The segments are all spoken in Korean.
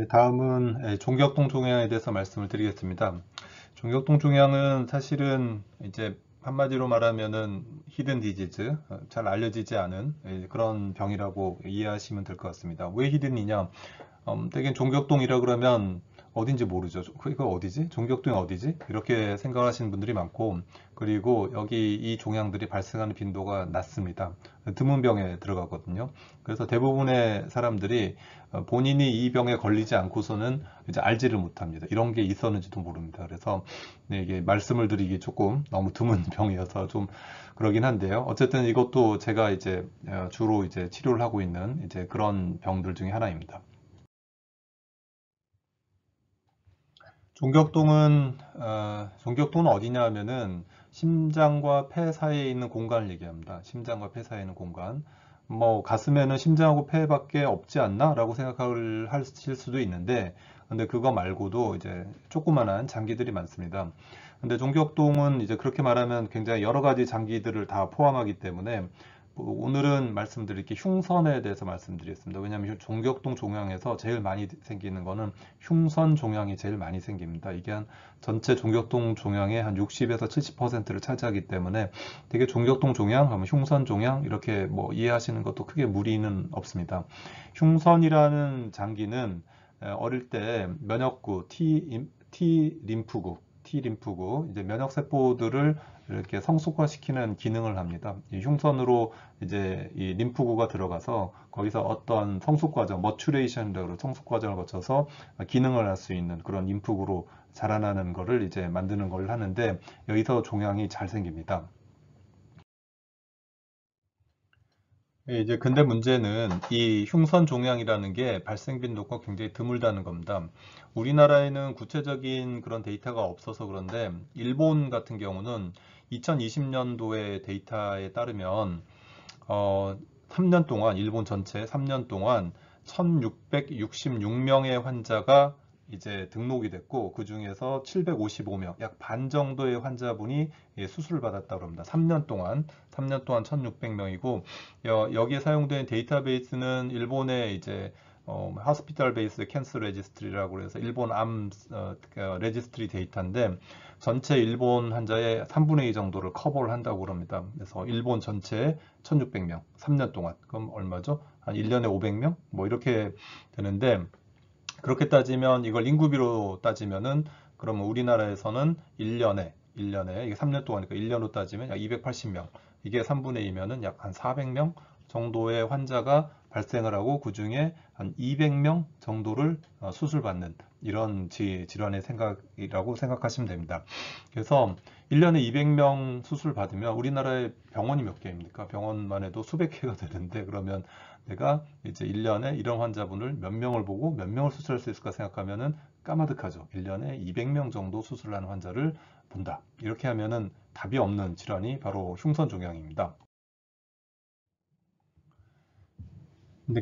다음은 종격동 종양에 대해서 말씀을 드리겠습니다. 종격동 종양은 사실은 이제 한마디로 말하면은 히든 디지즈, 잘 알려지지 않은 그런 병이라고 이해하시면 될 것 같습니다. 왜 히든이냐? 대개 종격동이라 그러면 어딘지 모르죠. 그거 어디지? 종격동이 어디지? 이렇게 생각하시는 분들이 많고, 그리고 여기 이 종양들이 발생하는 빈도가 낮습니다. 드문 병에 들어가거든요. 그래서 대부분의 사람들이 본인이 이 병에 걸리지 않고서는 이제 알지를 못합니다. 이런 게 있었는지도 모릅니다. 그래서 네, 이게 말씀을 드리기 조금 너무 드문 병이어서 좀 그러긴 한데요. 어쨌든 이것도 제가 이제 주로 이제 치료를 하고 있는 이제 그런 병들 중에 하나입니다. 종격동은 어디냐 하면은 심장과 폐 사이에 있는 공간을 얘기합니다. 심장과 폐 사이에 있는 공간. 뭐 가슴에는 심장하고 폐밖에 없지 않나? 라고 생각을 하실 수도 있는데, 근데 그거 말고도 이제 조그만한 장기들이 많습니다. 근데 종격동은 이제 그렇게 말하면 굉장히 여러 가지 장기들을 다 포함하기 때문에 오늘은 말씀드릴 게 흉선에 대해서 말씀드리겠습니다. 왜냐하면 종격동 종양에서 제일 많이 생기는 거는 흉선 종양이 제일 많이 생깁니다. 이게 한 전체 종격동 종양의 한 60에서 70%를 차지하기 때문에 되게 종격동 종양, 하면 흉선 종양 이렇게 뭐 이해하시는 것도 크게 무리는 없습니다. 흉선이라는 장기는 어릴 때 면역구 T 림프구, 이제 면역세포들을 이렇게 성숙화시키는 기능을 합니다. 이 흉선으로 이제 이 림프구가 들어가서 거기서 어떤 성숙 과정, 머추레이션이라고 성숙 과정을 거쳐서 기능을 할 수 있는 그런 림프구로 자라나는 거를 이제 만드는 걸 하는데 여기서 종양이 잘 생깁니다. 이제 근데 문제는 이 흉선 종양이라는 게 발생 빈도가 굉장히 드물다는 겁니다. 우리나라에는 구체적인 그런 데이터가 없어서 그런데 일본 같은 경우는 2020년도의 데이터에 따르면 3년 동안 일본 전체 3년 동안 1666명의 환자가 이제 등록이 됐고 그 중에서 755명, 약 반 정도의 환자분이 수술을 받았다고 합니다. 3년 동안 1600명이고 여기에 사용된 데이터베이스는 일본의 이제 하스피탈 베이스 캔서 레지스트리라고 해서 일본 암 레지스트리 데이터인데 전체 일본 환자의 3분의 2 정도를 커버를 한다고 합니다. 그래서 일본 전체 1600명, 3년 동안. 그럼 얼마죠? 한 1년에 500명? 뭐 이렇게 되는데 그렇게 따지면 이걸 인구비로 따지면은 그러면 우리나라에서는 1년에 이게 3년 동안이니까 1년으로 따지면 약 280명. 이게 3분의 2면은 약 한 400명 정도의 환자가 발생을 하고 그중에 한 200명 정도를 수술받는 이런 질환의 생각이라고 생각하시면 됩니다. 그래서 1년에 200명 수술 받으면 우리나라의 병원이 몇 개입니까? 병원만 해도 수백 개가 되는데 그러면 내가 이제 1년에 이런 환자분을 몇 명을 보고 몇 명을 수술할 수 있을까 생각하면은 까마득하죠. 1년에 200명 정도 수술하는 환자를 본다. 이렇게 하면은 답이 없는 질환이 바로 흉선종양입니다.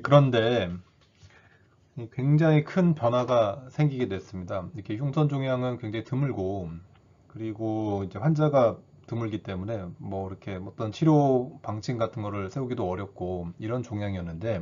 그런데 굉장히 큰 변화가 생기게 됐습니다. 이렇게 흉선종양은 굉장히 드물고 그리고 이제 환자가 드물기 때문에 뭐 이렇게 어떤 치료 방침 같은 거를 세우기도 어렵고 이런 종양이었는데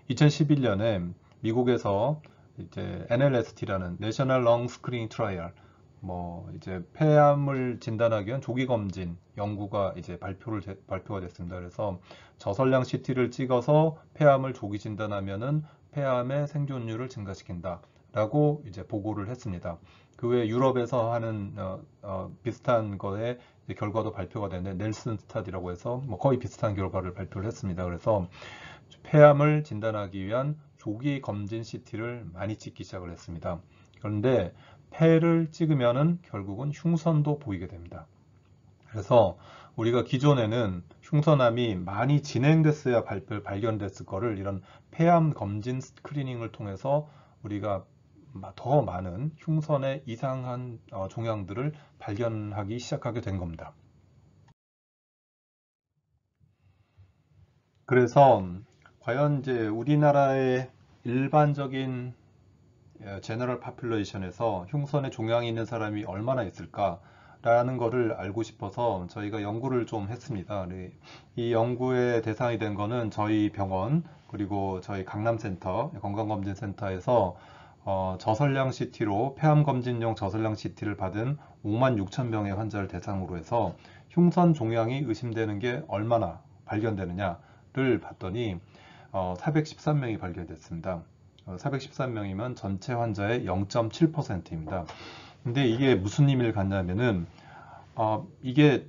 2011년에 미국에서 이제 NLST라는 National Lung Screening Trial 뭐 이제 폐암을 진단하기 위한 조기 검진 연구가 이제 발표가 됐습니다. 그래서 저설량 CT를 찍어서 폐암을 조기 진단하면은 폐암의 생존율을 증가시킨다라고 이제 보고를 했습니다. 그 외에 유럽에서 하는 비슷한 거에 결과도 발표가 됐는데 넬슨 스타디라고 해서 뭐 거의 비슷한 결과를 발표를 했습니다. 그래서 폐암을 진단하기 위한 조기 검진 CT를 많이 찍기 시작을 했습니다. 그런데 폐를 찍으면은 결국은 흉선도 보이게 됩니다. 그래서 우리가 기존에는 흉선암이 많이 진행됐어야 발견됐을 거를 이런 폐암 검진 스크리닝을 통해서 우리가 더 많은 흉선의 이상한 종양들을 발견하기 시작하게 된 겁니다. 그래서 과연 이제 우리나라의 일반적인 제너럴 파퓰레이션에서 흉선에 종양이 있는 사람이 얼마나 있을까라는 거를 알고 싶어서 저희가 연구를 좀 했습니다. 네, 이 연구의 대상이 된 거는 저희 병원 그리고 저희 강남센터 건강검진센터에서 저설량 CT로 폐암 검진용 저설량 CT를 받은 5만 6천 명의 환자를 대상으로 해서 흉선 종양이 의심되는 게 얼마나 발견되느냐를 봤더니 413명이 발견됐습니다. 413명이면 전체 환자의 0.7%입니다. 근데 이게 무슨 의미를 갖냐면은 이게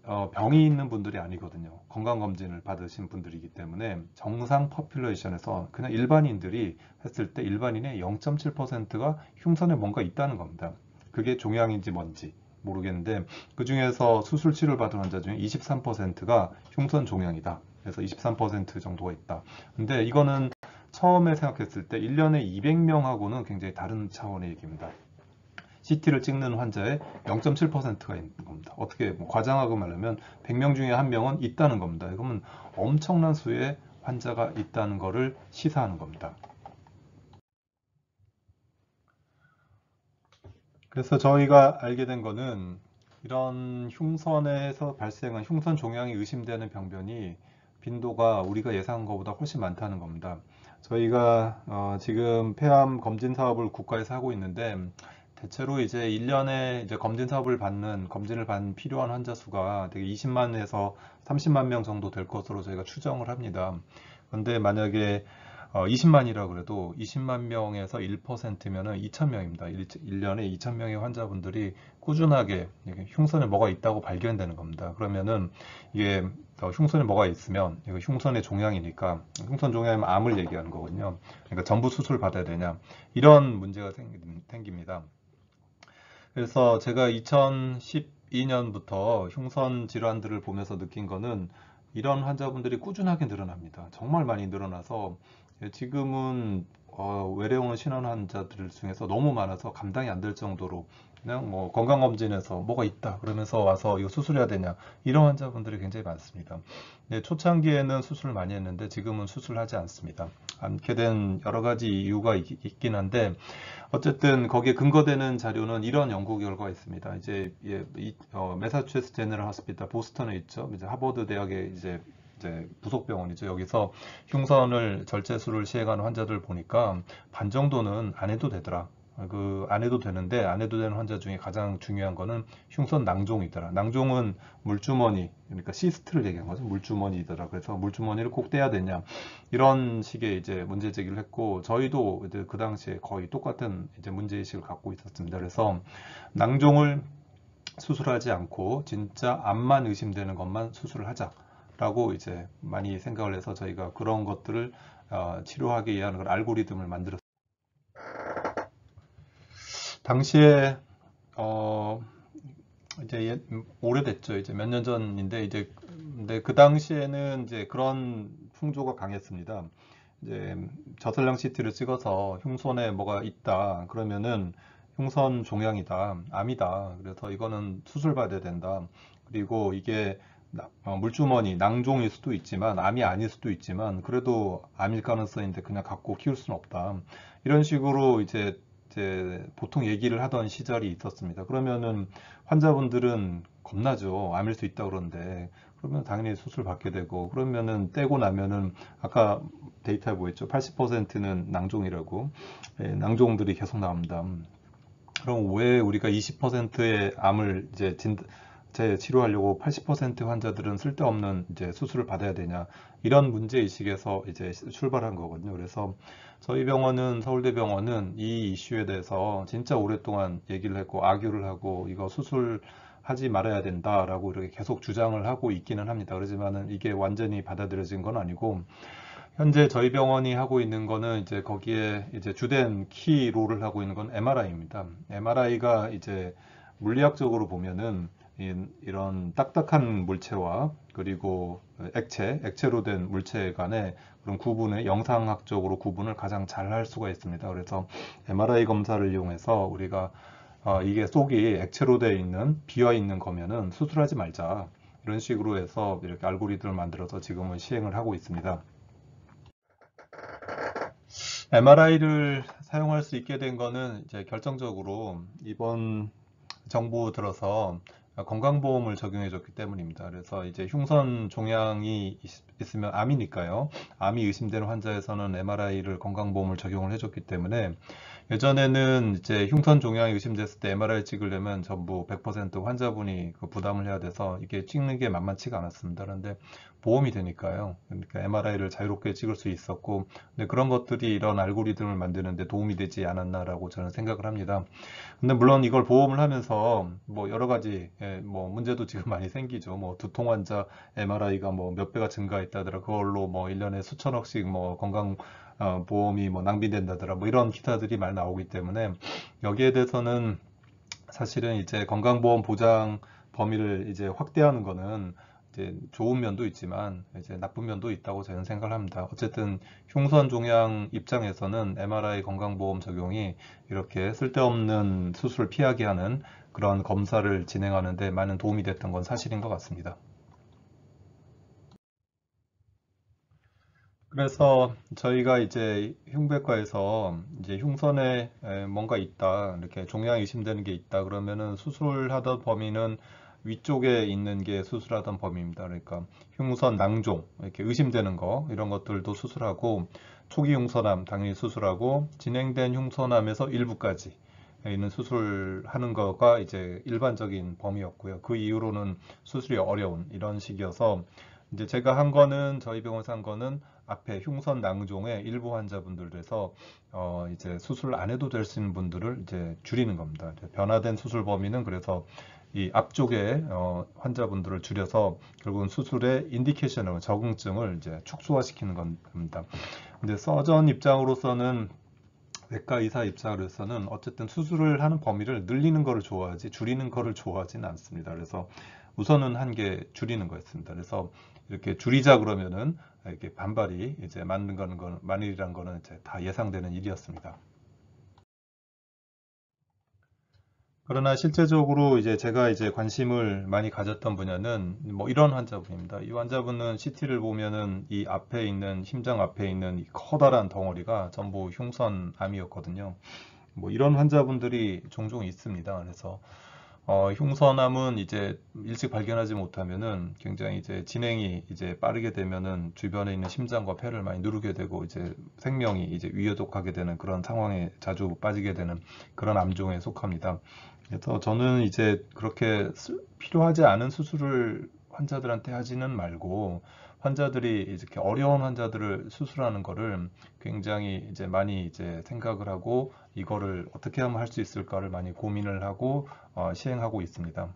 병이 있는 분들이 아니거든요. 건강검진을 받으신 분들이기 때문에 정상 퍼퓰레이션에서 그냥 일반인들이 했을 때 일반인의 0.7%가 흉선에 뭔가 있다는 겁니다. 그게 종양인지 뭔지 모르겠는데 그 중에서 수술 치료를 받은 환자 중에 23%가 흉선 종양이다. 그래서 23% 정도가 있다. 근데 이거는 처음에 생각했을 때 1년에 200명하고는 굉장히 다른 차원의 얘기입니다. CT를 찍는 환자의 0.7%가 있는 겁니다. 어떻게 과장하고 말하면 100명 중에 1명은 있다는 겁니다. 그러면 엄청난 수의 환자가 있다는 것을 시사하는 겁니다. 그래서 저희가 알게 된 거는 이런 흉선에서 발생한 흉선 종양이 의심되는 병변이 빈도가 우리가 예상한 것보다 훨씬 많다는 겁니다. 저희가 지금 폐암 검진 사업을 국가에서 하고 있는데 대체로 이제 1년에 이제 검진을 받는 필요한 환자 수가 되게 20만에서 30만 명 정도 될 것으로 저희가 추정을 합니다. 그런데 만약에 20만이라 그래도 20만 명에서 1%면은 2,000명입니다. 1년에 2,000명의 환자분들이 꾸준하게 흉선에 뭐가 있다고 발견되는 겁니다. 그러면은 이게 흉선에 뭐가 있으면 이거 흉선의 종양이니까 흉선 종양이면 암을 얘기하는 거거든요. 그러니까 전부 수술 받아야 되냐 이런 문제가 생깁니다. 그래서 제가 2012년부터 흉선 질환들을 보면서 느낀 거는 이런 환자분들이 꾸준하게 늘어납니다. 정말 많이 늘어나서 지금은 외래오는 신원 환자들 중에서 너무 많아서 감당이 안 될 정도로 그냥 뭐 건강검진에서 뭐가 있다 그러면서 와서 이거 수술해야 되냐 이런 환자분들이 굉장히 많습니다. 네, 초창기에는 수술을 많이 했는데 지금은 수술하지 않습니다. 않게 된 여러 가지 이유가 있긴 한데 어쨌든 거기에 근거되는 자료는 이런 연구 결과가 있습니다. 이제 매사추세츠 제너럴 호스피탈 보스턴에 있죠. 이제 하버드 대학의 이제 부속 병원이죠. 여기서 흉선을 절제술을 시행하는 환자들 보니까 반 정도는 안 해도 되더라. 안 해도 되는데 안 해도 되는 환자 중에 가장 중요한 거는 흉선 낭종이더라. 낭종은 물주머니, 그러니까 시스트를 얘기한 거죠. 물주머니더라. 그래서 물주머니를 꼭 떼야 되냐. 이런 식의 이제 문제 제기를 했고 저희도 이제 그 당시에 거의 똑같은 이제 문제의식을 갖고 있었습니다. 그래서 낭종을 수술하지 않고 진짜 암만 의심되는 것만 수술을 하자라고 이제 많이 생각을 해서 저희가 그런 것들을 치료하기 위한 알고리즘을 만들었습니다. 당시에 이제 오래됐죠. 이제 몇 년 전인데 이제 근데 그 당시에는 이제 그런 풍조가 강했습니다. 이제 저설량 CT를 찍어서 흉선에 뭐가 있다 그러면은 흉선 종양이다, 암이다. 그래서 이거는 수술 받아야 된다. 그리고 이게 물주머니, 낭종일 수도 있지만 암이 아닐 수도 있지만 그래도 암일 가능성인데 그냥 갖고 키울 수는 없다. 이런 식으로 이제 보통 얘기를 하던 시절이 있었습니다. 그러면은 환자분들은 겁나죠. 암일 수 있다 그러는데 그러면 당연히 수술 받게 되고 그러면은 떼고 나면은 아까 데이터에 뭐였죠? 80%는 낭종이라고 낭종들이 계속 나옵니다. 그럼 왜 우리가 20%의 암을 이제 치료하려고 80% 환자들은 쓸데없는 이제 수술을 받아야 되냐 이런 문제 의식에서 이제 출발한 거거든요. 그래서 저희 병원은 서울대병원은 이 이슈에 대해서 진짜 오랫동안 얘기를 했고 아규를 하고 이거 수술하지 말아야 된다라고 이렇게 계속 주장을 하고 있기는 합니다. 그렇지만은 이게 완전히 받아들여진 건 아니고 현재 저희 병원이 하고 있는 거는 이제 거기에 이제 주된 키 롤을 하고 있는 건 MRI입니다. MRI가 이제 물리학적으로 보면은 이런 딱딱한 물체와 그리고 액체로 된 물체 간의 그런 구분을 영상학적으로 구분을 가장 잘 할 수가 있습니다. 그래서 MRI 검사를 이용해서 우리가 이게 속이 액체로 되어 있는 비어 있는 거면은 수술하지 말자 이런 식으로 해서 이렇게 알고리즘을 만들어서 지금은 시행을 하고 있습니다. MRI를 사용할 수 있게 된 거는 이제 결정적으로 이번 정부 들어서 건강보험을 적용해 줬기 때문입니다. 그래서 이제 흉선 종양이 있으면 암이니까요. 암이 의심되는 환자에서는 MRI를 건강보험을 적용을 해줬기 때문에 예전에는 이제 흉선 종양이 의심됐을 때 MRI 찍으려면 전부 100% 환자분이 그 부담을 해야 돼서 이게 찍는 게 만만치가 않았습니다. 그런데 보험이 되니까요. 그러니까 MRI를 자유롭게 찍을 수 있었고, 근데 그런 것들이 이런 알고리즘을 만드는데 도움이 되지 않았나라고 저는 생각을 합니다. 근데 물론 이걸 보험을 하면서 뭐 여러 가지 뭐 문제도 지금 많이 생기죠. 뭐 두통 환자 MRI가 뭐 몇 배가 증가했다더라. 그걸로 뭐 1년에 수천억씩 뭐 건강 보험이 뭐 낭비된다더라. 뭐 이런 기사들이 많이 나오기 때문에 여기에 대해서는 사실은 이제 건강보험 보장 범위를 이제 확대하는 거는 이제 좋은 면도 있지만 이제 나쁜 면도 있다고 저는 생각을 합니다. 어쨌든 흉선 종양 입장에서는 MRI 건강보험 적용이 이렇게 쓸데없는 수술을 피하게 하는 그런 검사를 진행하는 데 많은 도움이 됐던 건 사실인 것 같습니다. 그래서 저희가 이제 흉부외과에서 이제 흉선에 뭔가 있다, 이렇게 종양이 의심되는 게 있다 그러면은 수술하던 범위는 위쪽에 있는 게 수술하던 범위입니다. 그러니까 흉선 낭종, 이렇게 의심되는 거 이런 것들도 수술하고 초기 흉선암 당연히 수술하고 진행된 흉선암에서 일부까지 있는 수술하는 거가 이제 일반적인 범위였고요. 그 이후로는 수술이 어려운 이런 식이어서 이제 제가 한 거는 저희 병원에서 한 거는 앞에 흉선 낭종의 일부 환자분들에서 이제 수술 안 해도 될 수 있는 분들을 이제 줄이는 겁니다. 이제 변화된 수술 범위는 그래서 이 앞쪽에 환자분들을 줄여서 결국은 수술의 인디케이션을 적응증을 이제 축소화시키는 겁니다. 근데 서전 입장으로서는 외과 의사 입장으로서는 어쨌든 수술을 하는 범위를 늘리는 거를 좋아하지 줄이는 거를 좋아하지는 않습니다. 그래서 우선은 한 개 줄이는 거였습니다. 그래서 이렇게 줄이자 그러면은 이렇게 반발이 이제 맞는 거는 만일이란 거는 이제 다 예상되는 일이었습니다. 그러나 실제적으로 이제 제가 이제 관심을 많이 가졌던 분야는 뭐 이런 환자분입니다. 이 환자분은 CT를 보면은 이 앞에 있는 심장 앞에 있는 이 커다란 덩어리가 전부 흉선암이었거든요. 뭐 이런 환자분들이 종종 있습니다. 그래서 흉선암은 이제 일찍 발견하지 못하면은 굉장히 이제 진행이 이제 빠르게 되면은 주변에 있는 심장과 폐를 많이 누르게 되고 이제 생명이 이제 위협하게 되는 그런 상황에 자주 빠지게 되는 그런 암종에 속합니다. 그래서 저는 이제 그렇게 필요하지 않은 수술을 환자들한테 하지는 말고 환자들이 이렇게 어려운 환자들을 수술하는 거를 굉장히 이제 많이 이제 생각을 하고 이거를 어떻게 하면 할 수 있을까를 많이 고민을 하고 시행하고 있습니다.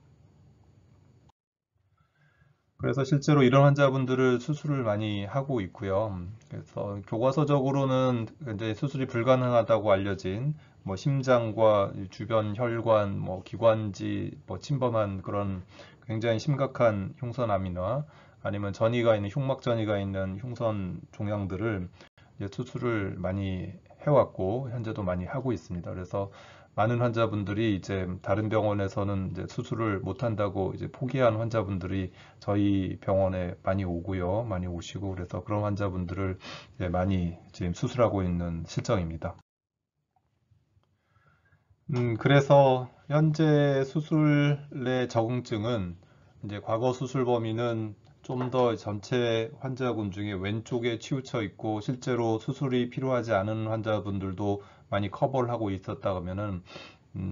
그래서 실제로 이런 환자분들을 수술을 많이 하고 있고요. 그래서 교과서적으로는 이제 수술이 불가능하다고 알려진 뭐 심장과 주변 혈관, 뭐 기관지 뭐 침범한 그런 굉장히 심각한 흉선암이나 아니면 전이가 있는 흉막 전이가 있는 흉선 종양들을 이제 수술을 많이 해왔고 현재도 많이 하고 있습니다. 그래서 많은 환자분들이 이제 다른 병원에서는 이제 수술을 못한다고 이제 포기한 환자분들이 저희 병원에 많이 오고요. 많이 오시고 그래서 그런 환자분들을 이제 많이 지금 수술하고 있는 실정입니다. 그래서 현재 수술의 적응증은 이제 과거 수술 범위는 좀 더 전체 환자군 중에 왼쪽에 치우쳐 있고 실제로 수술이 필요하지 않은 환자분들도 많이 커버를 하고 있었다 그러면은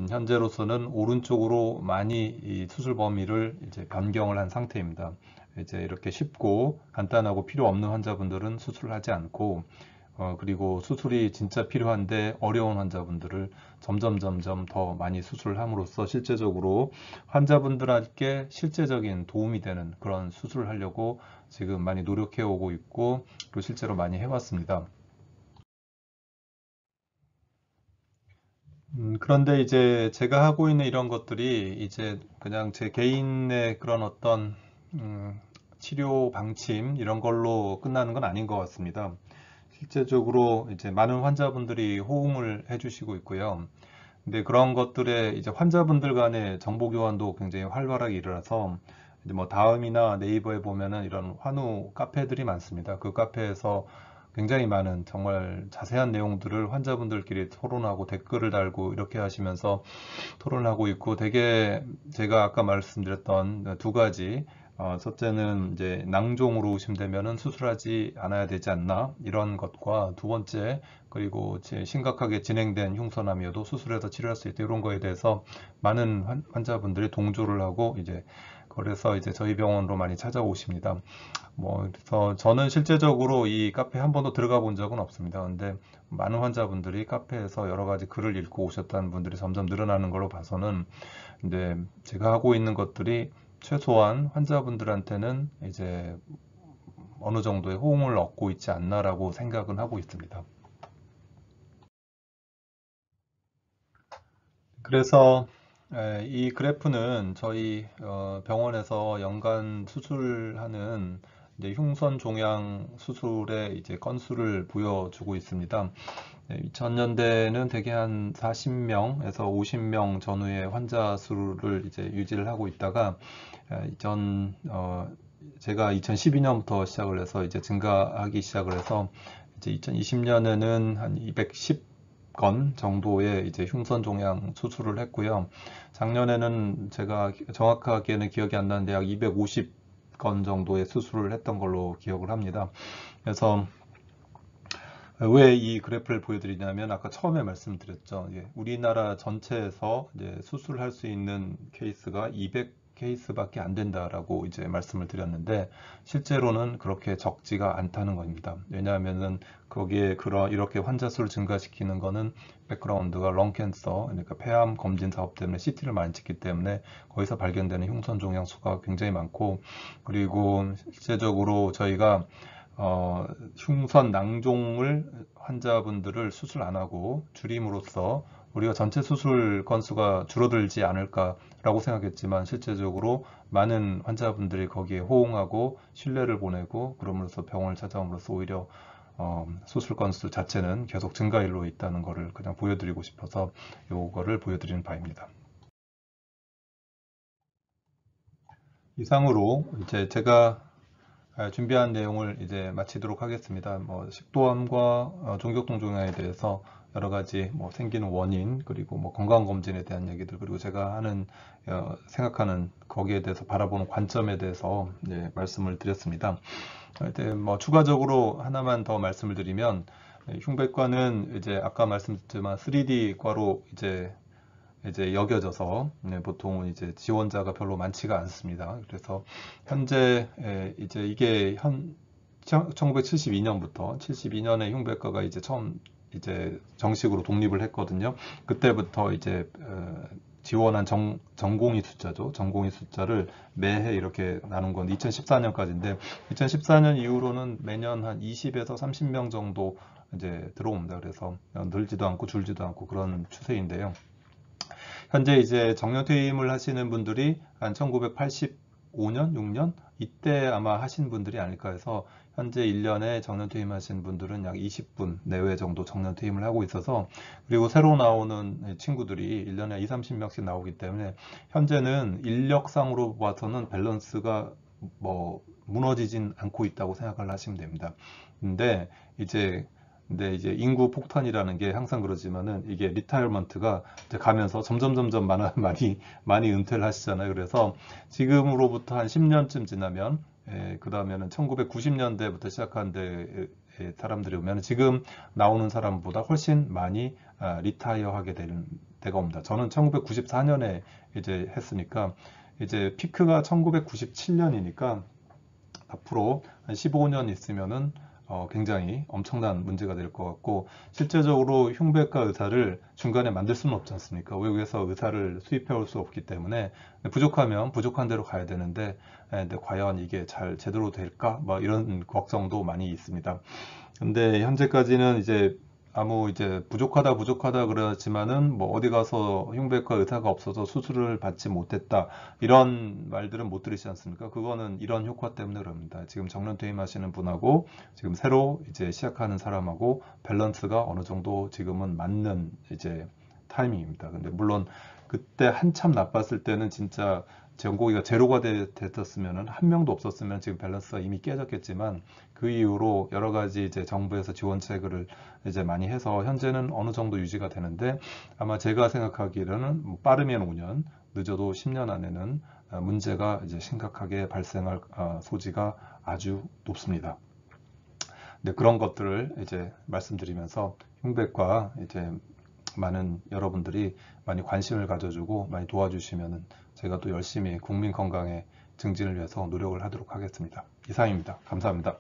현재로서는 오른쪽으로 많이 이 수술 범위를 이제 변경을 한 상태입니다. 이제 이렇게 쉽고 간단하고 필요 없는 환자분들은 수술을 하지 않고 그리고 수술이 진짜 필요한데 어려운 환자분들을 점점 더 많이 수술을 함으로써 실제적으로 환자분들에게 실제적인 도움이 되는 그런 수술을 하려고 지금 많이 노력해 오고 있고 그리고 실제로 많이 해왔습니다. 그런데 이제 제가 하고 있는 이런 것들이 이제 그냥 제 개인의 그런 어떤 치료 방침 이런 걸로 끝나는 건 아닌 것 같습니다. 실제적으로 이제 많은 환자분들이 호응을 해주시고 있고요. 근데 그런 것들에 이제 환자분들 간의 정보 교환도 굉장히 활발하게 일어나서 이제 뭐 다음이나 네이버에 보면은 이런 환우 카페들이 많습니다. 그 카페에서 굉장히 많은 정말 자세한 내용들을 환자분들끼리 토론하고 댓글을 달고 이렇게 하시면서 토론하고 있고, 되게 제가 아까 말씀드렸던 두 가지, 첫째는 이제 낭종으로 의심되면은 수술하지 않아야 되지 않나 이런 것과, 두 번째 그리고 심각하게 진행된 흉선암이어도 수술해서 치료할 수 있다 이런 거에 대해서 많은 환자분들이 동조를 하고, 이제 그래서 이제 저희 병원으로 많이 찾아오십니다. 그래서 저는 실제적으로 이 카페 한 번도 들어가 본 적은 없습니다. 근데 많은 환자분들이 카페에서 여러 가지 글을 읽고 오셨다는 분들이 점점 늘어나는 걸로 봐서는, 이제 제가 하고 있는 것들이 최소한 환자분들한테는 이제 어느 정도의 호응을 얻고 있지 않나라고 생각은 하고 있습니다. 그래서 이 그래프는 저희 병원에서 연간 수술하는 이제 흉선 종양 수술의 이제 건수를 보여주고 있습니다. 2000년대는 대개 한 40명에서 50명 전후의 환자 수를 이제 유지를 하고 있다가, 제가 2012년부터 시작을 해서 이제 증가하기 시작을 해서, 이제 2020년에는 한 210건 정도의 이제 흉선 종양 수술을 했고요. 작년에는 제가 정확하게는 기억이 안 나는데 약 250건 정도의 수술을 했던 걸로 기억을 합니다. 그래서 왜 이 그래프를 보여드리냐면, 아까 처음에 말씀드렸죠. 우리나라 전체에서 이제 수술할 수 있는 케이스가 200케이스밖에 안 된다라고 이제 말씀을 드렸는데, 실제로는 그렇게 적지가 않다는 겁니다. 왜냐하면은 거기에 이렇게 환자 수를 증가시키는 거는 백그라운드가 렁캔서, 그러니까 폐암 검진 사업 때문에 CT를 많이 찍기 때문에 거기서 발견되는 흉선 종양 수가 굉장히 많고, 그리고 실제적으로 저희가 흉선 낭종을 환자분들을 수술 안 하고 줄임으로써 우리가 전체 수술 건수가 줄어들지 않을까라고 생각했지만, 실제적으로 많은 환자분들이 거기에 호응하고 신뢰를 보내고, 그럼으로써 병원을 찾아옴으로써 오히려 수술 건수 자체는 계속 증가일로 있다는 것을 그냥 보여드리고 싶어서 이거를 보여드리는 바입니다. 이상으로 이제 제가 준비한 내용을 이제 마치도록 하겠습니다. 식도암과 종격동 종양에 대해서 여러 가지 생기는 원인, 그리고 건강검진에 대한 얘기들, 그리고 제가 생각하는 거기에 대해서 바라보는 관점에 대해서 말씀을 드렸습니다. 추가적으로 하나만 더 말씀을 드리면, 흉배과는 이제 아까 말씀드렸지만 3D과로 이제 여겨져서 보통은 이제 지원자가 별로 많지가 않습니다. 그래서 현재 이제 이게 1972년부터 72년에 흉배과가 이제 처음 이제 정식으로 독립을 했거든요. 그때부터 이제 지원한 전공의 숫자죠. 전공의 숫자를 매해 이렇게 나눈 건 2014년까지인데, 2014년 이후로는 매년 한 20에서 30명 정도 이제 들어옵니다. 그래서 늘지도 않고 줄지도 않고 그런 추세인데요. 현재 이제 정년 퇴임을 하시는 분들이 한 1985년, 6년 이때 아마 하신 분들이 아닐까 해서, 현재 1년에 정년 퇴임하신 분들은 약 20분 내외 정도 정년 퇴임을 하고 있어서, 그리고 새로 나오는 친구들이 1년에 2, 30명씩 나오기 때문에 현재는 인력상으로 봐서는 밸런스가 무너지진 않고 있다고 생각을 하시면 됩니다. 근데 이제 인구 폭탄이라는 게 항상 그러지만은, 이게 리타이어먼트가 이제 가면서 점점 많이 은퇴를 하시잖아요. 그래서 지금으로부터 한 10년쯤 지나면, 그 다음에는 1990년대부터 시작한 사람들이 오면 지금 나오는 사람보다 훨씬 많이 리타이어 하게 되는 때가 옵니다. 저는 1994년에 이제 했으니까, 이제 피크가 1997년이니까 앞으로 한 15년 있으면은 굉장히 엄청난 문제가 될 것 같고, 실제적으로 흉배과 의사를 중간에 만들 수는 없지 않습니까? 외국에서 의사를 수입해 올 수 없기 때문에 부족하면 부족한 대로 가야 되는데, 근데 과연 이게 잘 제대로 될까? 이런 걱정도 많이 있습니다. 근데 현재까지는 이제 부족하다 그러지만은, 어디 가서 흉배과 의사가 없어서 수술을 받지 못했다 이런 말들은 못 들으시지 않습니까? 그거는 이런 효과 때문에 그럽니다. 지금 정년 퇴임하시는 분하고 지금 새로 이제 시작하는 사람하고 밸런스가 어느 정도 지금은 맞는 이제 타이밍입니다. 근데 물론 그때 한참 나빴을 때는 진짜 전고기가 제로가 됐었으면은 한 명도 없었으면 지금 밸런스가 이미 깨졌겠지만 그 이후로 여러 가지 이제 정부에서 지원책을 이제 많이 해서 현재는 어느 정도 유지가 되는데 아마 제가 생각하기로는 뭐 빠르면 5년, 늦어도 10년 안에는 문제가 이제 심각하게 발생할 소지가 아주 높습니다. 네, 그런 것들을 이제 말씀드리면서 흉백과 이제 많은 여러분들이 많이 관심을 가져주고 많이 도와주시면은 제가 또 열심히 국민 건강의 증진을 위해서 노력을 하도록 하겠습니다. 이상입니다. 감사합니다.